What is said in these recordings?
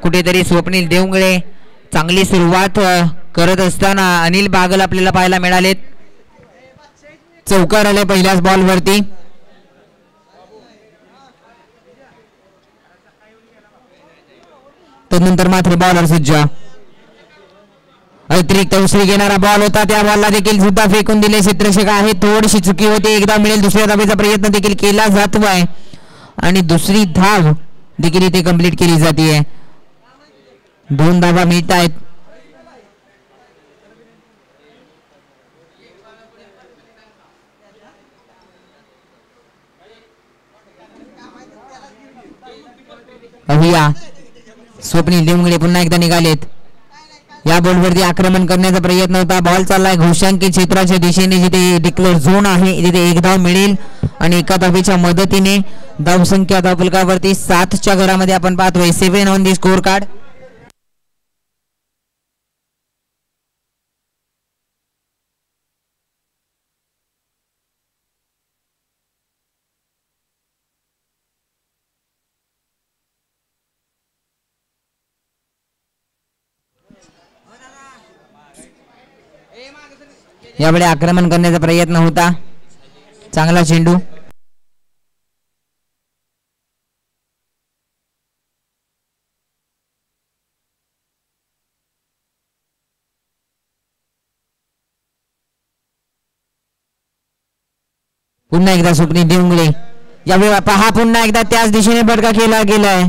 कुठेतरी स्वप्नील देवंगळे चांगली सुरुवात करत असताना अनिल बागल आपल्याला पाहायला मिळालेत. चौकार आले पहिल्याच बॉलवरती. तदनंतर मात्र बॉलर सज्ज. अतिरिक्त उसळी घेणारा बॉल होता, त्या बॉलला देखील सुद्धा फेकून दिले क्षेत्ररक्षक आहे. थोडीशी चुकी होती. एकदा मिळेल दुसऱ्या धावेचा प्रयत्न देखील केला जातोय आणि दुसरी धाव देखील इथे कंप्लीट केली जाते. 2 धावा मिळत आहेत. स्वप्नील देवंगळे पुन्हा एकदा निघालेत. या बॉलवरती आक्रमण करण्याचा प्रयत्न होता. बॉल चाललाय घोषांकित क्षेत्राच्या दिशेने, जिथे डिक्लेअर झोन आहे तिथे एक धाव मिळेल आणि एका धावेच्या मदतीने धावसंख्या धावफलकावरती 7च्या घरामध्ये आपण पाहतोय. 7 ऑन दी स्कोर कार्ड. यावेळी आक्रमण करण्याचा प्रयत्न होता. चांगला चेंडू. पुन्हा एकदा स्वप्नील देवंगळे. यावेळी पहा पुन्हा एकदा त्याच दिशेने फटका केला गेलाय.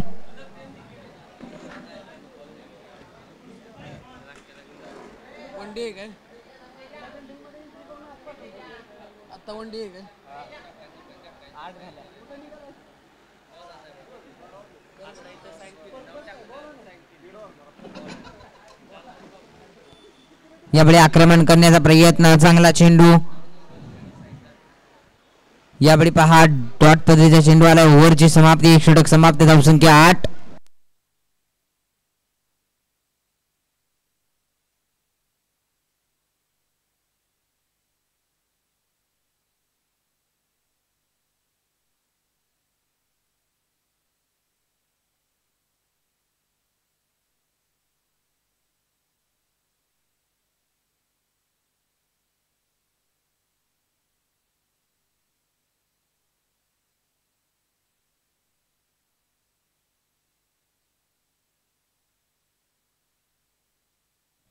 यावेळी आक्रमण करण्याचा प्रयत्न. चांगला चेंडू. यावेळी पहा डॉट पद्धतीचा चेंडू आला. ओव्हरची समाप्ती. एक षटक समाप्त. धावसंख्या 8.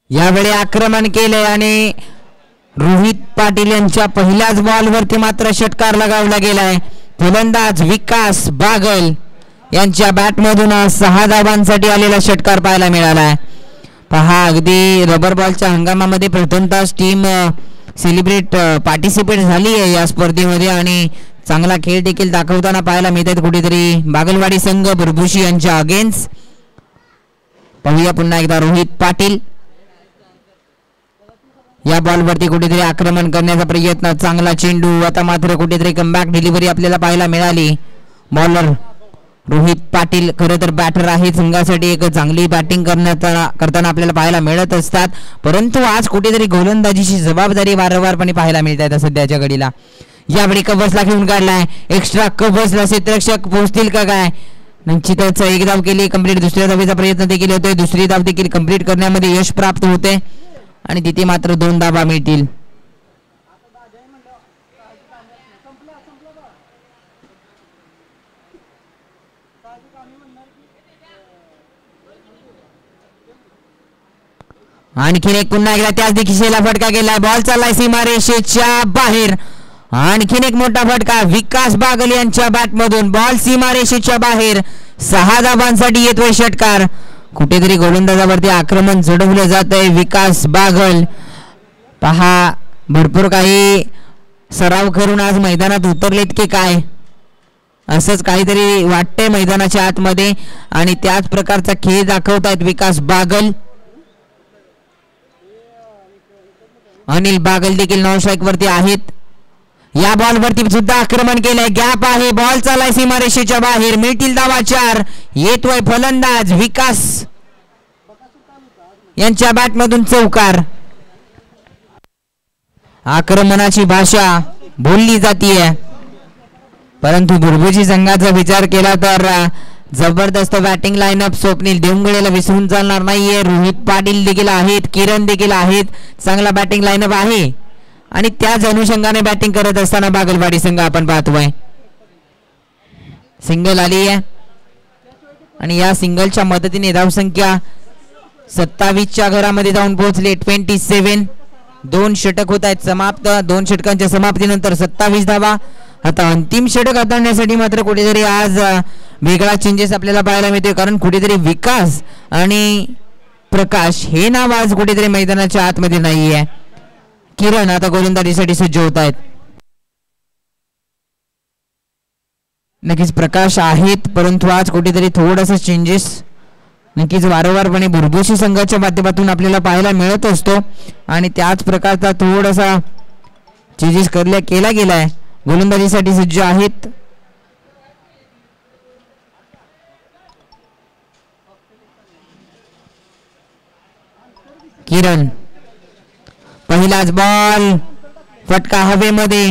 यावेळी आक्रमण केले आणि रोहित पाटील यांच्या पहिल्याच बॉलवरती मात्र षटकार लगावला गेलाय. फलंदाज विकास बागल यांच्या बॅटमधून 6 धावांसाठी आलेला षटकार पाहायला मिळालाय. पहा अगदी रबर बॉलच्या हंगामामध्ये प्रथमतः टीम पार्टिसिपेट झाली आहे या स्पर्धेमध्ये आणि चांगला खेळ देखील दाखवताना पाहायला मिळतात कुठेतरी बागलवाडी संघ बुरबुशी यांच्या अगेन्स्ट. पाहूया पुन्हा एकदा रोहित पाटील. या बॉलवरती कुठेतरी आक्रमण करण्याचा प्रयत्न. चांगला चेंडू. आता मात्र कुठेतरी कमबॅक डिलिव्हरी आपल्याला पाहायला मिळाली. बॉलर रोहित पाटील खरं तर बॅटर आहे. संघासाठी एक चांगली बॅटिंग करताना आपल्याला पाहायला मिळत असतात, परंतु आज कुठेतरी गोलंदाजीची जबाबदारी वारंवारपणे पाहायला मिळत आहे सध्याच्या घडीला. यावेळी कव्हर्सला घेऊन काढलाय. एक्स्ट्रा कव्हर्सला क्षेत्ररक्षक पोहोचतील का काय? निश्चितच एक धाव केली कंप्लीट. दुसऱ्या धावेचा प्रयत्न देखील होतोय. दुसरी धाव देखील कंप्लीट करण्यामध्ये यश प्राप्त होते आणि तिथे मात्र 2 धावा मिळतील. आणखीन एक पुन्हा एकदा त्याच दिशेला फटका गेलाय. बॉल चाललाय सीमारेषेच्या बाहेर. आणखीन एक मोठा फटका विकास बागल यांच्या बॅटमधून. बॉल सीमारेषेच्या बाहेर. 6 धावांसाठी येतोय षटकार. कुठेतरी गोलंदाजावरती आक्रमण चढवलं जात आहे. विकास बागल पहा भरपूर काही सराव करून आज मैदानात उतरलेत की काय असंच काहीतरी वाटतंय मैदानाच्या आतमध्ये आणि त्याच प्रकारचा खेळ दाखवतायत विकास बागल. अनिल बागल देखील नॉन स्ट्राईक वरती आहेत. या बॉल वरती सुद्धा आक्रमण केलंय. गॅप आहे. बॉल चाललाय सीमारेषेच्या बाहेर. मिळतील धावा 4. येतोय फलंदाज विकास यांच्या बॅटमधून चौकार. आक्रमणाची भाषा बोलली जातीये, परंतु बुरबुशी संघाचा विचार केला तर जबरदस्त बॅटिंग लाईनअप. स्वप्नील देवंगडेला विसरून चालणार नाहीये. रोहित पाटील देखील आहेत, किरण देखील आहेत. चांगला बॅटिंग लाईनअप आहे आणि त्याच अनुषंगाने बॅटिंग करत असताना बागलवाडी संघ आपण पाहतोय. सिंगल आली आहे आणि या सिंगलच्या मदतीने धावसंख्या 27च्या घरामध्ये जाऊन पोहोचले. 27. 2 षटक होत आहेत समाप्त. 2 षटकांच्या समाप्तीनंतर 27 धावा. आता अंतिम षटक हाताळण्यासाठी मात्र कुठेतरी आज वेगळा चेंजेस आपल्याला पाहायला मिळतोय, कारण कुठेतरी विकास आणि प्रकाश हे नाव आज कुठेतरी मैदानाच्या आतमध्ये नाहीये. किरण आता गोलंदाजीसाठी सज्ज होत आहेत. नक्कीच प्रकाश आहेत, परंतु आज कुठेतरी थोडासा चेंजेस नक्कीच वारंवारपणे बुरबुशी संघाच्या माध्यमातून आपल्याला पाहायला मिळत असतो आणि त्याच प्रकारचा थोडासा चेंजेस केला गेलाय. गोलंदाजीसाठी सज्ज आहेत. किरण, पहिलाच बॉल, फटका हवेमध्ये.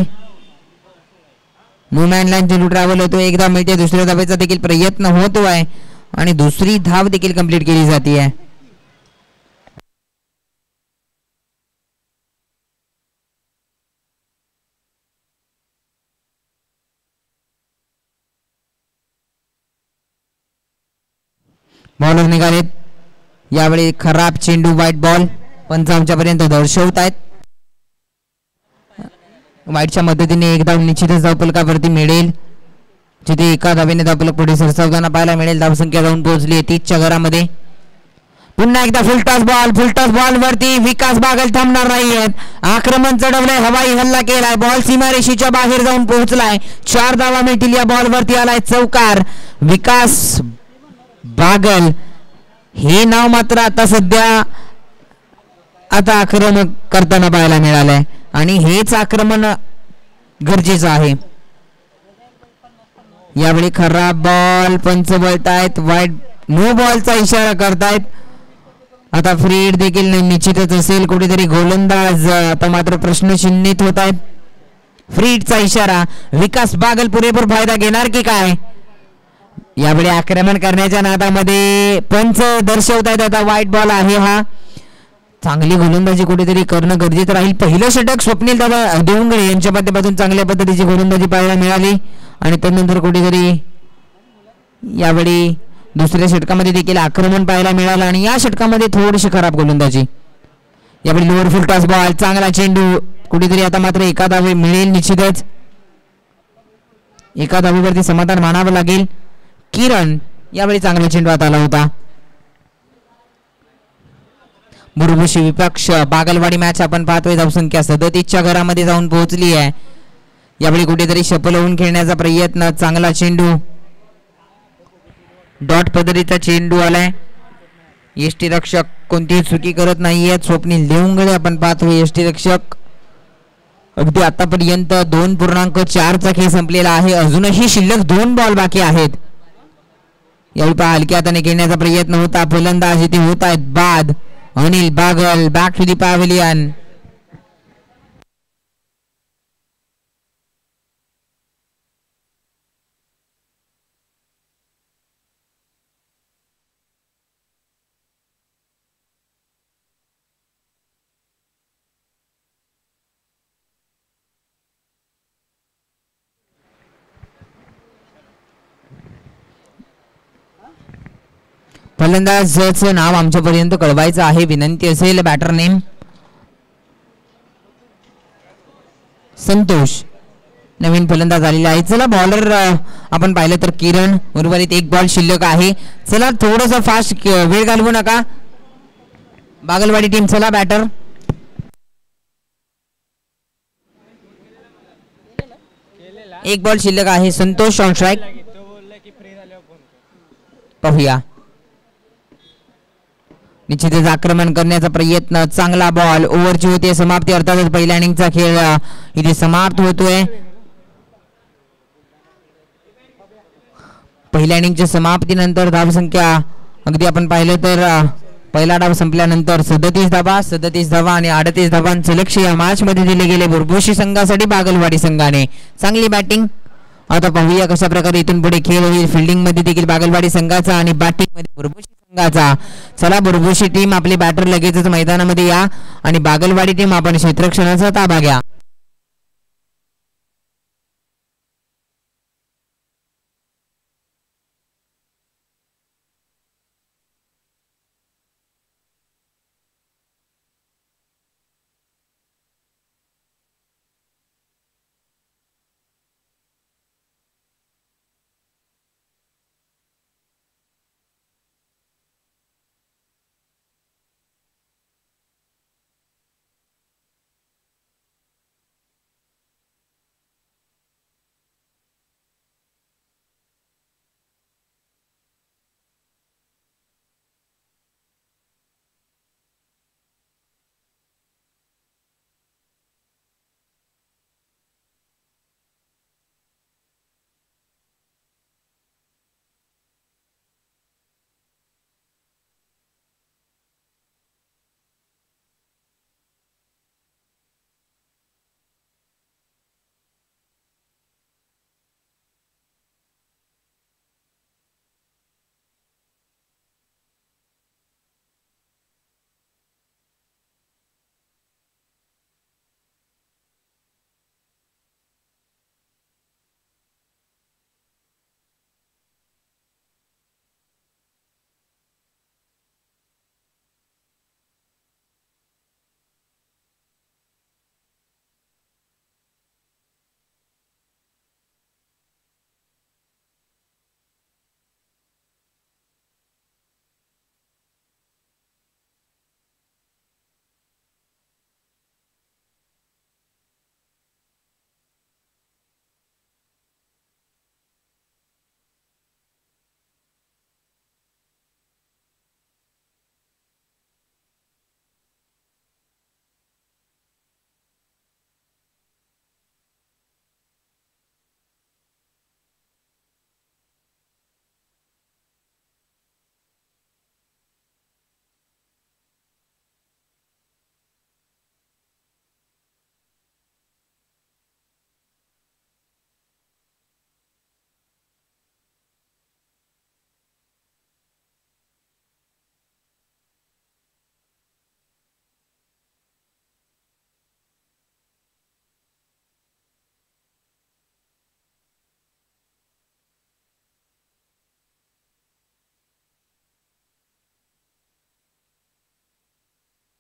नुमॅन लाईन चेंडू ट्रॅव्हल होतो. एकदा मिळते, दुसऱ्या धावेचा देखील प्रयत्न होतो आहे आणि दुसरी धाव देखील कंप्लीट केली जाते आहे. बॉलर निघालेत. यावेळी खराब चेंडू, व्हाईट बॉल पंच आमच्यापर्यंत दर्शवत आहेत. व्हाईटच्या मदतीने एक धाव निश्चितच धावफलकावरती मिळेल, जिथे एका धावेने धावफलक पुढे सरसावताना पाहायला मिळेल. धावसंख्या जाऊन पोहोचली 30च्या घरामध्ये. पुन्हा एकदा फुलटॉस बॉल वरती विकास बागल थांबणार नाहीयेत. आक्रमण चढवलंय, हवाई हल्ला केलाय, बॉल सीमारेषेच्या बाहेर जाऊन पोहोचलाय. 4 धावा मिळतील. या बॉल वरती आलाय चौकार. विकास बागल हे नाव मात्र आता सध्या आक्रमण करताना पाहायला मिळालंय आणि हेच आक्रमण गरजेचं आहे. यावेळी खराब बॉल, पंच बोलतायत, वाईट नो बॉलचा इशारा करतायत. आता फ्री हिट देखील निश्चितच असेल. कुठेतरी गोलंदाज आता मात्र प्रश्नचिन्हित होत आहेत. फ्री हिटचा इशारा. विकास बागल पुरेपूर फायदा घेणार की काय? यावेळी आक्रमण करण्याच्या नादामध्ये पंच दर्शवतायत आता व्हाईट बॉल आहे हा. चांगली गोलंदाजी कुठेतरी करणं गरजेचं राहील. पहिलं षटक स्वप्नील दादा देवंगडे यांच्या माध्यमातून चांगल्या पद्धतीची गोलंदाजी पाहायला मिळाली आणि त्यानंतर कुठेतरी यावेळी दुसऱ्या षटकामध्ये देखील आक्रमण पाहायला मिळालं आणि या षटकामध्ये थोडीशी खराब गोलंदाजी. यावेळी लोअर फुल टॉस बॉल, चांगला चेंडू. कुठेतरी आता मात्र एका धावे मिळेल निश्चितच. एका धावेवरती समाधान मानावं लागेल. किरण, यावेळी चांगला चेंडू आता आला होता. बुरबुशी विपक्ष बागलवाडी मॅच आपण पाहतोय. धावसंख्या 37च्या घरामध्ये जाऊन पोहोचली आहे. यावेळी कुठेतरी शपल होऊन खेळण्याचा प्रयत्न. चांगला चेंडू, डॉट पद्धतीचा चेंडू आलाय. यष्टी रक्षक कोणतीही चुकी करत नाहीयेत. स्वप्नील देवंगडे आपण पाहतोय यष्टी रक्षक. अगदी आतापर्यंत 2.4चा खेळ संपलेला आहे. अजूनही शिल्लक 2 बॉल बाकी आहेत. यावेळी पहा हलक्या हाताने खेळण्याचा प्रयत्न होता. फलंदाज इथे होत आहेत बाद. अनिल बागल बॅक टू दी पॅव्हिलियन. फलंदाजाचं नाव आमच्यापर्यंत कळवायचं आहे. विनंती असेल. बॅटर नेम संतोष. नवीन फलंदाज आलेला आहे. चला बॉलर आपण पाहिलं तर किरण. उर्वरित 1 बॉल शिल्लक आहे. चला थोडंसं फास्ट वेळ घालवू नका बागलवाडी टीम. चला बॅटर. एक बॉल शिल्लक आहे. संतोष ऑन स्ट्राइक. पाहूया. निश्चितच आक्रमण करण्याचा प्रयत्न. चांगला बॉल. ओव्हरची होते समाप्ती. अर्थातच पहिल्या इनिंगचा खेळ इथे समाप्त होतोय. पहिल्या इनिंगच्या समाप्तीनंतर धावसंख्या अगदी आपण पाहिलं तर पहिला डाव संपल्यानंतर 37 धावा आणि 38 धावांचे लक्ष या मॅच मध्ये दिले गेले बुरबुशी संघासाठी बागलवाडी संघाने. चांगली बॅटिंग. आता पाहूया कशा प्रकारे इथून पुढे खेळ होईल. फिल्डिंग मध्ये देखील बागलवाडी संघाचा आणि बॅटिंग मध्ये बुरबुशी संघाचा. चला बुरबुशी टीम आपले बॅटर लगेचच मैदानामध्ये या आणि बागलवाडी टीम आपण क्षेत्ररक्षणाचा ताबा घ्या.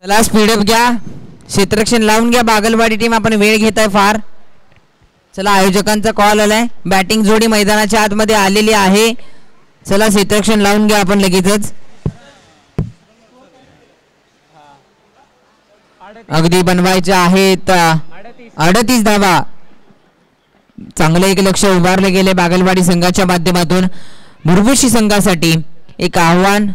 चला स्पीडअप घ्या. क्षेत्ररक्षण लावून घ्या. बागलवाडी टीम आपण वेळ घेत आहे फार. चला आयोजकांचा कॉल आलाय. बॅटिंग जोडी मैदानाच्या आतमध्ये आलेली आहे. चला क्षेत्ररक्षण लावून घ्या आपण लगेचच. अगदी बनवायचे आहेत 38 धावा. चांगलं एक लक्ष उभारले गेले बागलवाडी संघाच्या माध्यमातून. बुरबुशी संघासाठी एक आव्हान.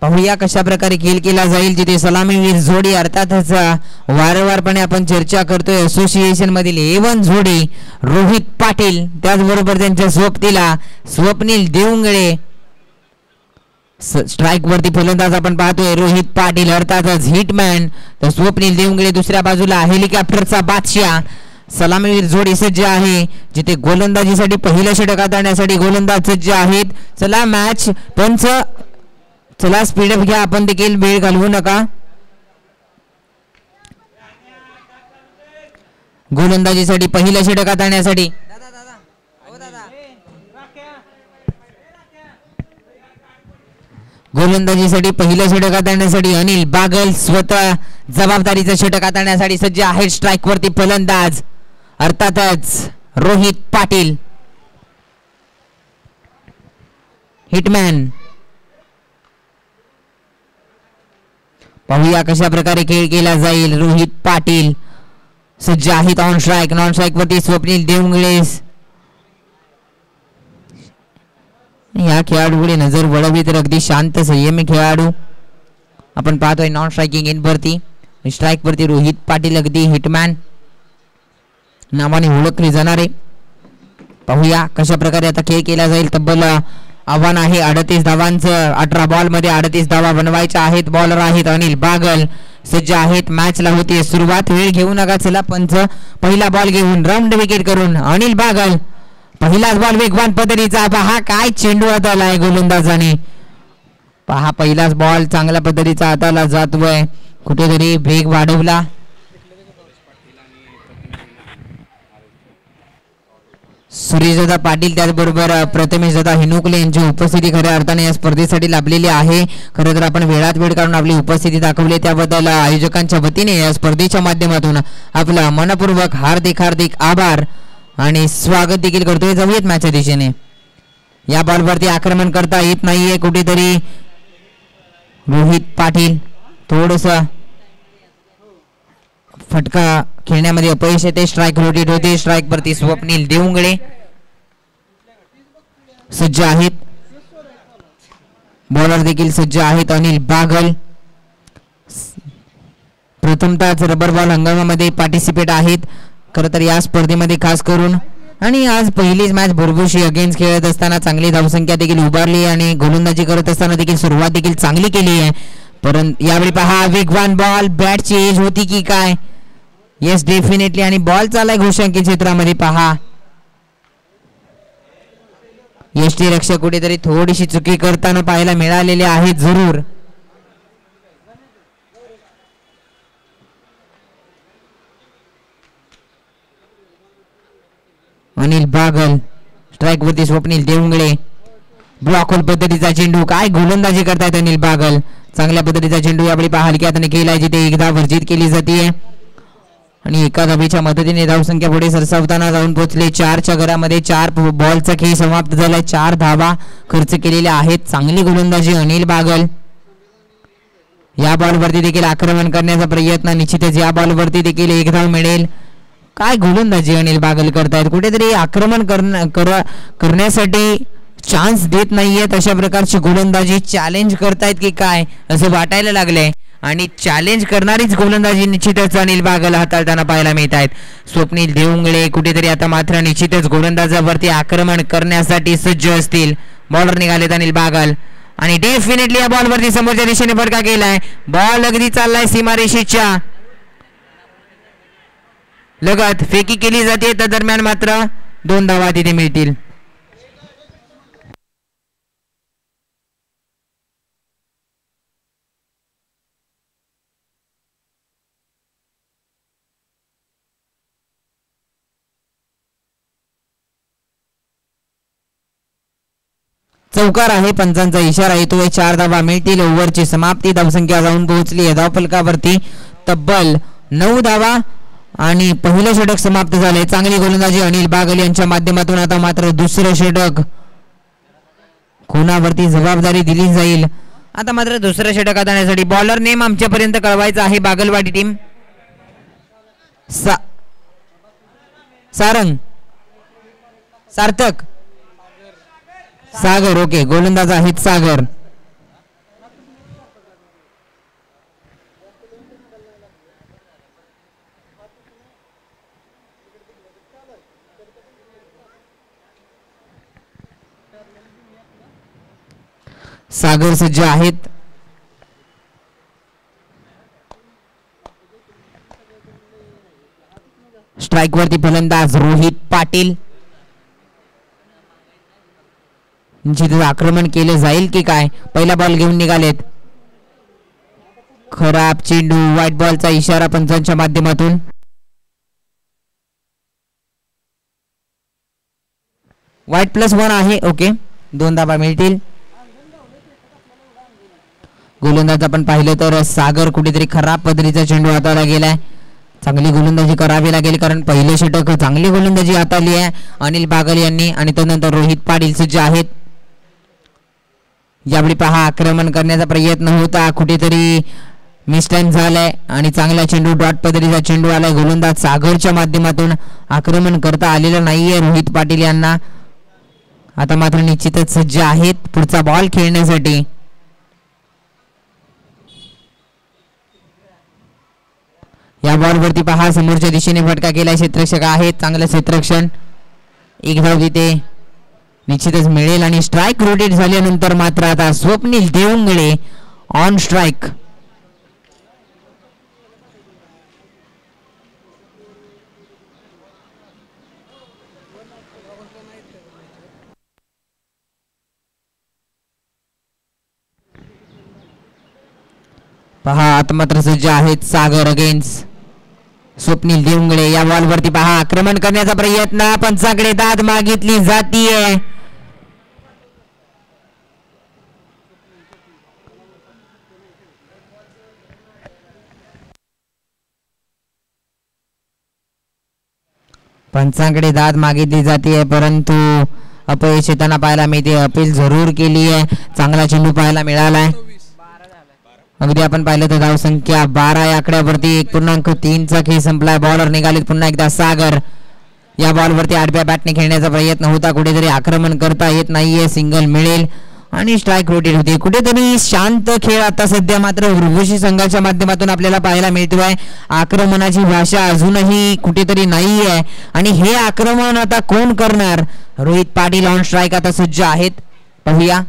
पाहूया कशा प्रकारे खेळ केला जाईल. जिथे सलामीवीर जोडी अर्थातच वारंवारपणे आपण चर्चा करतोय असोसिएशन मधील A1 जोडी रोहित पाटील, त्याचबरोबर त्यांच्या सोबतीला स्वप्नील देवंगळे. स्ट्राइक वरती फलंदाज आपण पाहतोय रोहित पाटील अर्थातच हिटमॅन. तर स्वप्नील देवंगळे दुसऱ्या बाजूला हेलिकॉप्टरचा बादशाह. सलामीवीर जोडी सज्ज आहे. जिथे गोलंदाजीसाठी पहिल्या षटकात आणण्यासाठी गोलंदाज सज्ज आहेत. चला मॅच पंच. चला स्पीडअप घ्या आपण देखील वेळ घालवू नका. गोलंदाजीसाठी पहिल्या षटकात आणण्यासाठी गोलंदाजीसाठी पहिल्या षटकात आणण्यासाठी अनिल बागल स्वतः जबाबदारीच्या षटकात आणण्यासाठी सज्ज आहेत. स्ट्राइक वरती फलंदाज अर्थातच रोहित पाटील हिटमॅन. पाहूया कशा प्रकारे खेळ केला जाईल. रोहित पाटील सज्ज आहेत ऑन स्ट्राइक. नॉन स्ट्राइक वरती स्वप्नील देवंगळे. या खेळाडूकडे नजर वळवली तर अगदी शांत संयमी खेळाडू आपण पाहतोय. नॉन स्ट्राइकिंग इन वरती स्ट्राइक वरती रोहित पाटील अगदी हिटमॅन नावाने ओळखले जाणारे. पाहूया कशा प्रकारे आता खेळ केला जाईल. तब्बल आव्हान आहे 38 धावांचं. 18 बॉल मध्ये 38 धावा बनवायच्या आहेत. बॉलर आहेत अनिल बागल सज्ज आहेत. मॅचला होती सुरुवात. वेळ घेऊ नका. चला पंच पहिला बॉल घेऊन राऊंड विकेट करून अनिल बागल पहिलाच बॉल वेगवान पद्धतीचा. पहा काय चेंडू हाताळलाय गोलंदाजाने. पहा पहिलाच बॉल चांगल्या पद्धतीचा हाताला जातोय. कुठेतरी वेग वाढवला. सुरेशदादा पाटील त्याचबरोबर प्रथमेशदादा हिनुकले यांची उपस्थिती खऱ्या अर्थाने या स्पर्धेसाठी लाभलेली आहे. खरं तर आपण वेळात वेळ काढून आपली उपस्थिती दाखवली त्याबद्दल आयोजकांच्या वतीने या स्पर्धेच्या माध्यमातून आपला मनपूर्वक हार्दिक हार्दिक आभार आणि स्वागत देखील करतोय. जाऊयात मॅचच्या दिशेने. या बॉलवरती आक्रमण करता येत नाहीये. कुठेतरी रोहित पाटील थोडस फटका खेळण्यामध्ये अपयश येते. स्ट्राईक रोटेट होते. स्ट्राईक वरती स्वप्नील देवंगळे सज्ज आहेत. बॉलर देखील सज्ज आहेत. अनिल बागल प्रथमतः रबर बॉल हंगामामध्ये पार्टिसिपेट आहेत खरं तर या स्पर्धेमध्ये खास करून. आणि आज पहिलीच मॅच भरभूशी अगेन्स्ट खेळत असताना चांगली धावसंख्या देखील उभारली आणि गोलंदाजी करत असताना देखील सुरुवात देखील चांगली केली आहे. परंतु यावेळी पहा वेगवान बॉल बॅटची एज होती की काय. Yes definitely. आणि बॉल चालाय घोषांकी क्षेत्रामध्ये. पहा यष्टी रक्षक कुठेतरी थोडीशी चुकी करताना पाहायला मिळालेले आहेत जरूर. अनिल बागल स्ट्राईक वरती स्वप्नील देवंगळे. ब्लॉक होल पद्धतीचा चेंडू. काय गोलंदाजी करतायत अनिल बागल. चांगल्या पद्धतीचा चेंडू यावेळी पहा हलक्या हाताने केलाय जिथे एकदा वर्जित केली जाते आणि एका धावेच्या मदतीने धावसंख्या पुढे सरसावताना जाऊन पोहोचले. 4च्या घरामध्ये 4 बॉलचा खेळ समाप्त झालाय. 4 धावा खर्च केलेल्या आहेत. चांगली गोलंदाजी अनिल बागल. या बॉलवरती देखील आक्रमण करण्याचा प्रयत्न. निश्चितच या बॉलवरती देखील एक धाव मिळेल. काय गोलंदाजी अनिल बागल करतायत. कुठेतरी आक्रमण करण्यासाठी चान्स देत नाहीयेत. अशा प्रकारची गोलंदाजी चॅलेंज करतायत की काय असं वाटायला लागलंय. आणि चॅलेंज करणारीच गोलंदाजी निश्चितच अनिल बागल हाताळताना पाहायला मिळत आहेत. स्वप्नील देवंगळे कुठेतरी आता मात्र निश्चितच गोलंदाजावरती आक्रमण करण्यासाठी सज्ज असतील. बॉलर निघालेत अनिल बागल आणि डेफिनेटली या बॉलवरती समोरच्या दिशेने फटका केलाय. बॉल अगदी चाललाय सीमारेषेच्या लगत. फेकी केली जाते त्या दरम्यान मात्र 2 धावा तिथे मिळतील. चौकार आहे. पंचांचा इशारा येतोय. 4 धावा मिळतील. ओव्हरची समाप्ती. धावसंख्या जाऊन पोहोचली आहे धावफलकावरती तब्बल 9 धावा आणि पहिलं षटक समाप्त झाले. चांगली गोलंदाजी अनिल बागल यांच्या माध्यमातून. आता मात्र दुसरं षटक कोणावरती जबाबदारी दिली जाईल. आता मात्र दुसरं षटक हाताळण्यासाठी बॉलर नेम आमच्यापर्यंत कळवायचा आहे. बागलवाडी टीम सारंग सार्थक सागर. ओके गोलंदाज आहेत सागर. सागर सज्ज आहेत. स्ट्राईक वरती फलंदाज रोहित पाटील. जिथे आक्रमण केले जाईल की काय. पहिला बॉल घेऊन निघालेत. खराब चेंडू. व्हाईट बॉलचा इशारा पंचांच्या माध्यमातून. व्हाईट +1 आहे. ओके 2 धावा मिळतील. गोलंदाज आपण पाहिलं तर सागर कुठेतरी खराब पद्धतीचा चेंडू हाताळला गेलाय. चांगली गोलंदाजी करावी लागेल कारण पहिलं षटक चांगली गोलंदाजी हाताळली आहे अनिल बागल यांनी. आणि त्यानंतर रोहित पाटील सज्ज आहेत. यावेळी पहा आक्रमण करण्याचा प्रयत्न होता. कुठेतरी मिसटाइम झालाय आणि चांगला चेंडू डॉट पद्धतीचा चेंडू आलाय. गोलंदाज सागरच्या माध्यमातून आक्रमण करता आलेलं नाहीये रोहित पाटील यांना. आता मात्र निश्चितच सज्ज आहेत पुढचा बॉल खेळण्यासाठी. या बॉलवरती पहा समोरच्या दिशेने फटका केलाय. क्षेत्ररक्षक आहेत. चांगलं क्षेत्ररक्षण. एक धाव तिथे निश्चितच मिळेल. आणि स्ट्राईक रोटेट झाल्यानंतर मात्र आता स्वप्नील देवंगळे ऑन स्ट्राईक. पहा आता मात्र सज्ज आहेत सागर अगेन्स्ट स्वप्नील देवंगळे. या बॉल वरती पहा आक्रमण करण्याचा प्रयत्न, पंचाकडे दाद मागितली जातीये. पंचांकडे दाद मागितली जाते परंतु अपयश येताना पाहायला मिळते. अपील जरूर केली आहे. चांगला चेंडू पाहायला मिळालाय. अगदी आपण पाहिलं तर धावसंख्या 12 या आकड्यावरती 1.3 चा खेळ संपलाय. बॉलर निघालेत पुन्हा एकदा सागर. या बॉलवरती आडव्या बॅटने खेळण्याचा प्रयत्न होता. कुठेतरी आक्रमण करता येत नाहीये. सिंगल मिळेल आणि स्ट्राईक रोटेट होते. कुठेतरी शांत खेळ आता सध्या मात्र उर्वशी संघाच्या माध्यमातून आपल्याला पाहायला मिळतोय. आक्रमणाची भाषा अजूनही कुठेतरी नाही आहे आणि हे आक्रमण आता कोण करणार. रोहित पाटील ऑन स्ट्राईक आता सज्ज आहेत. पाहूया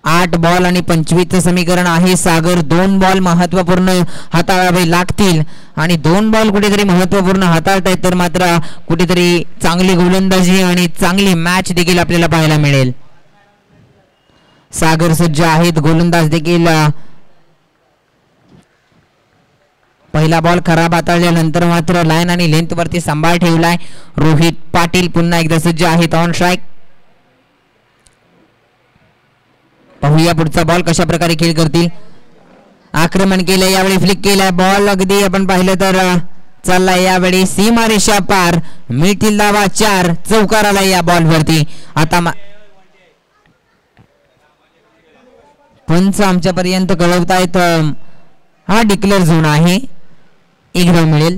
8 बॉल आणि 25 समीकरण आहे. सागर 2 बॉल महत्वपूर्ण हाताळावे लागतील आणि 2 बॉल कुठेतरी महत्वपूर्ण हाताळतायत तर मात्र कुठेतरी चांगली गोलंदाजी आणि चांगली मॅच देखील आपल्याला पाहायला मिळेल. सागर सज्ज आहेत. गोलंदाज देखील पहिला बॉल खराब हाताळल्यानंतर मात्र लाईन आणि लेंथ वरती सांभाळ ठेवलाय. रोहित पाटील पुन्हा एकदा सज्ज आहेत ऑन स्ट्राईक. पाहूया पुढचा बॉल कशा प्रकारे खेळ करतील. आक्रमण केलंय यावेळी फ्लिक केलाय बॉल. अगदी आपण पाहिलं तर चाललाय यावेळी सीमारेषा पार. मिळतील धावा 4. चौकार आलाय या बॉल वरती. आता पंच आमच्यापर्यंत कळवतायत हा डिक्लेअर झोन आहे. 1 धाव मिळेल.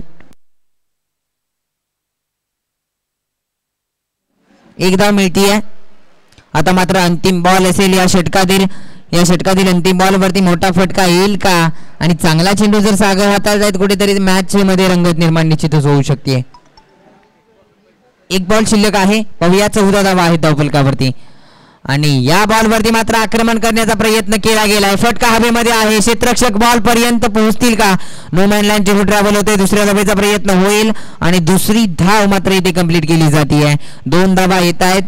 1 धाव मिळतीये. आता मात्र अंतिम बॉल असेल या षटकातील अंतिम बॉल वरती मोठा फटका येईल का आणि चांगला चेंडू जर सागर हातात जाईल कुठेतरी मॅच मध्ये रंगत निर्माण निश्चितच होऊ शकते. 1 बॉल शिल्लक आहे. पाहूया 14 धावा आहेत धावफलकावरती आणि या बॉल वरती मात्र आक्रमण करण्याचा प्रयत्न केला गेलाय. फटका हवेमध्ये आहे. क्षेत्ररक्षक बॉल पर्यंत पोहोचतील का. नो मॅन लाईन चेंडू ट्रॅव्हल होते. दुसऱ्या धावेचा प्रयत्न होईल आणि दुसरी धाव मात्र इथे कंप्लीट केली जाते. 2 धावा येत आहेत.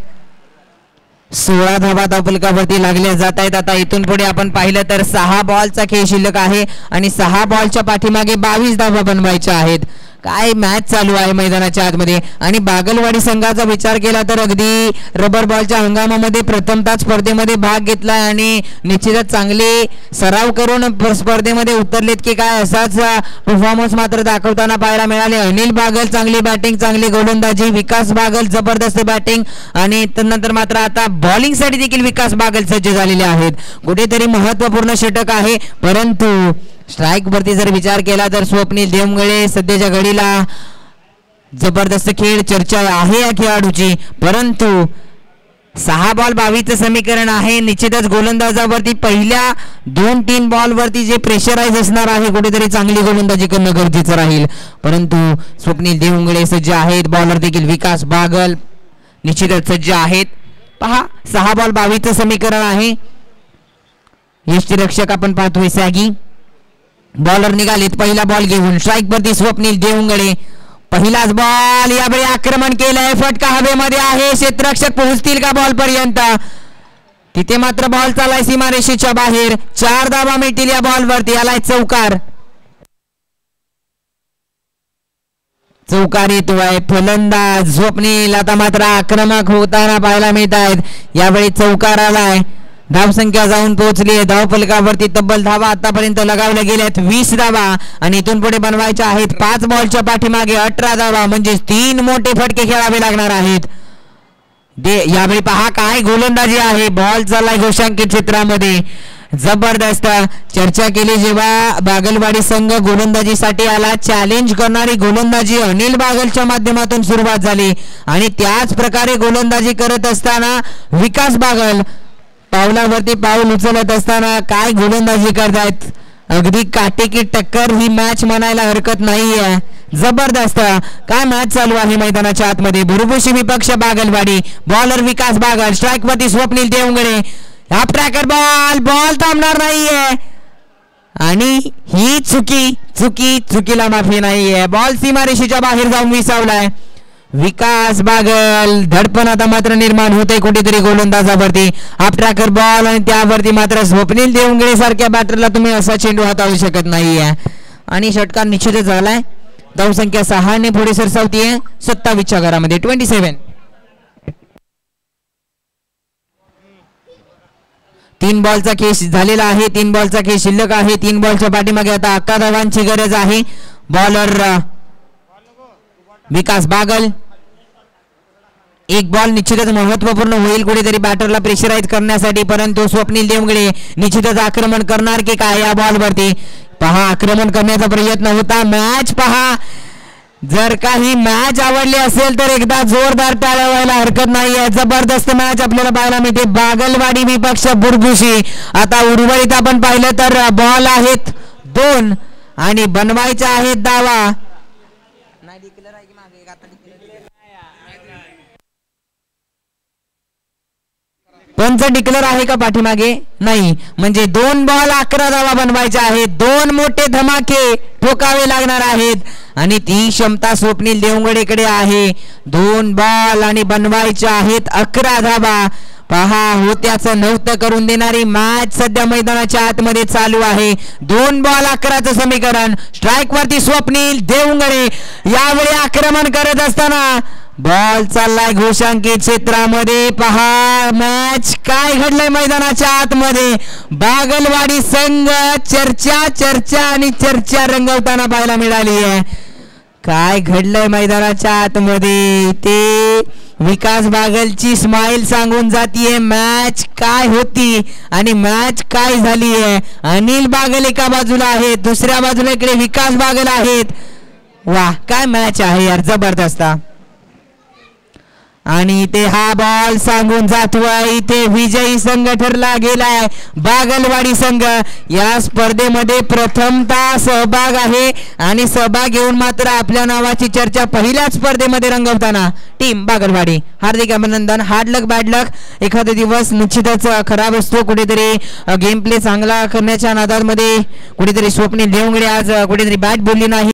16 धावा धावफलकावरती लागल्या जात आहेत. आता इथून पुढे आपण पाहिलं तर 6 बॉलचा खेळ शिल्लक आहे आणि 6 बॉलच्या पाठीमागे 22 धावा बनवायच्या आहेत. काय मॅच चालू आहे मैदानाच्या आतमध्ये आणि बागलवाडी संघाचा विचार केला तर अगदी रबर बॉलच्या हंगामामध्ये प्रथमतः स्पर्धेमध्ये भाग घेतलाय आणि निश्चितच चांगले सराव करून स्पर्धेमध्ये उतरलेत की काय असाच परफॉर्मन्स मात्र दाखवताना पाहायला मिळाले. अनिल बागल चांगली बॅटिंग चांगली गोलंदाजी. विकास बागल जबरदस्त बॅटिंग आणि त्यानंतर मात्र आता बॉलिंग साठी देखील विकास बागल सज्ज झालेले आहेत. कुठेतरी महत्वपूर्ण षटक आहे परंतु स्ट्राईक वरती जर विचार केला तर स्वप्नील देवंगळे सध्याच्या घडीला जबरदस्त खेळ चर्चा आहे या खेळाडूची परंतु 6 बॉल 22 समीकरण आहे. निश्चितच गोलंदाजावरती पहिल्या 2-3 बॉल वरती जे प्रेशराइज असणार आहे कुठेतरी चांगली गोलंदाजी करणं गरजेचं राहील परंतु स्वप्नील देवंगळे सज्ज आहेत. बॉलर देखील विकास बागल निश्चितच सज्ज आहेत. पहा 6 बॉल 22 समीकरण आहे. यष्टीरक्षक आपण पाहतोय सॅगी. बॉलर निघालेत पहिला बॉल घेऊन. स्ट्राईक वरती स्वप्नील देवंगळे. पहिलाच बॉल. यावेळी आक्रमण केलंय. फटका हवेमध्ये आहे. क्षेत्ररक्षक पोहोचतील का बॉल पर्यंत. तिथे मात्र बॉल चालाय सीमारेषेच्या बाहेर. 4 धावा मिळतील या बॉल वरती. आलाय चौकार. चौकार येतोय. फलंदाज स्वप्नील आता मात्र आक्रमक होताना पाहायला मिळत आहेत. यावेळी चौकार आलाय. धावसंख्या जाऊन पोहोचली आहे. धावफलकावरती तब्बल धावा आतापर्यंत लगावल्या गेल्यात 20 धावा आणि इथून पुढे बनवायच्या आहेत 5 बॉलच्या पाठीमागे 18 धावा म्हणजे 3 मोठे फटके खेळावे लागणार आहेत. यावेळी पहा काय गोलंदाजी आहे. बॉल चाललाय घोषांकित क्षेत्रामध्ये. जबरदस्त चर्चा केली जेव्हा बागलवाडी संघ गोलंदाजीसाठी आला. चॅलेंज करणारी गोलंदाजी अनिल बागलच्या माध्यमातून सुरुवात झाली आणि त्याच प्रकारे गोलंदाजी करत असताना विकास बागल पावलावरती पाऊल उचलत असताना काय गोलंदाजी करतायत. अगदी काटेकी टक्कर ही मॅच म्हणायला हरकत नाहीये. जबरदस्त काय मॅच चालू आहे मैदानाच्या आतमध्ये. भुरभुशी विपक्ष बागलवाडी. बॉलर विकास बागल. स्ट्राईक वरती स्वप्नील देवंगळे. हाफ ट्रॅकर बॉल थांबणार नाहीये आणि ही चुकीला माफी नाहीये. बॉल सीमारेषेच्या बाहेर जाऊन विसावलाय. विकास बागल धडपण आता मात्र निर्माण होते कुठेतरी गोलंदाजावरती. हाफ ट्रॅकर बॉल आणि त्यावरती मात्र स्वप्नील देवंगडे सारख्या बॅटरला तुम्ही असा चेंडू हाताळू शकत नाहीये. आणि षटकार निश्चितच झालाय. धावसंख्या 6 ने पुढे सरसावतीये 27च्या घरामध्ये 27. 3 बॉलचा खेळ झालेला आहे. 3 बॉलचा खेळ शिल्लक आहे. 3 बॉलच्या पाठीमागे आता 11 धावांची गरज आहे. बॉलर विकास बागल. एक बॉल निश्चितच महत्वपूर्ण होईल कुठेतरी बॅटरला प्रेशराईज करण्यासाठी, परंतु स्वप्नील देवंगडे निश्चितच आक्रमण करणार की काय या बॉलवरती. पहा आक्रमण करण्याचा प्रयत्न होता. मॅच पहा, जर काही मॅच आवडली असेल तर एकदा जोरदार टाळ्या व्हायला हरकत नाहीये. जबरदस्त मॅच आपल्याला पाहायला मिळते. बागलवाडी विपक्ष बुरगुशी. आता उर्वरित आपण पाहिलं तर बॉल आहेत 2 आणि बनवायचे आहेत दावा. पंच डिक्लेअर आहे का पाठीमागे? नाही. म्हणजे 2 बॉल 11 धावा बनवायचे आहेत. 2 मोठे धमाके ठोकावे लागणार आहेत आणि ती क्षमता स्वप्नील देवंगडेकडे आहे. 2 बॉल आणि बनवायचे आहेत 11 धावा. पहा होत्याचं नव्हतं करून देणारी मॅच सध्या मैदानाच्या आतमध्ये चालू आहे. 2 बॉल 11चं समीकरण. स्ट्राईक वरती स्वप्नील देवंगडे यावेळी आक्रमण करत असताना बॉल चाललाय घोषांकित क्षेत्रामध्ये. पहा मॅच काय घडलंय मैदानाच्या आतमध्ये. बागलवाडी संघ चर्चा आणि चर्चा रंगवताना पाहायला मिळाली आहे. काय घडलंय मैदानाच्या आतमध्ये ते विकास बागलची स्माइल सांगून जातीये मॅच काय होती आणि मॅच काय झाली आहे. अनिल बागल एका बाजूला आहेत, दुसऱ्या बाजूला इकडे विकास बागल आहेत. वाह काय मॅच आहे यार, जबरदस्त. आणि इथे हा बॉल सांगून जातोय इथे विजयी संघ ठरला गेलाय बागलवाडी संघ. या स्पर्धेमध्ये प्रथमतः सहभाग आहे आणि सहभाग घेऊन मात्र आपल्या नावाची चर्चा पहिल्याच स्पर्धेमध्ये रंगवताना टीम बागलवाडी. हार्दिक अभिनंदन. Hard luck bad luck. एखादा दिवस निश्चितच खराब असतो. कुठेतरी गेम प्ले चांगला करण्याच्या नादामध्ये कुठेतरी स्वप्नील देवंगडे आज कुठेतरी बॅट बोलली नाही.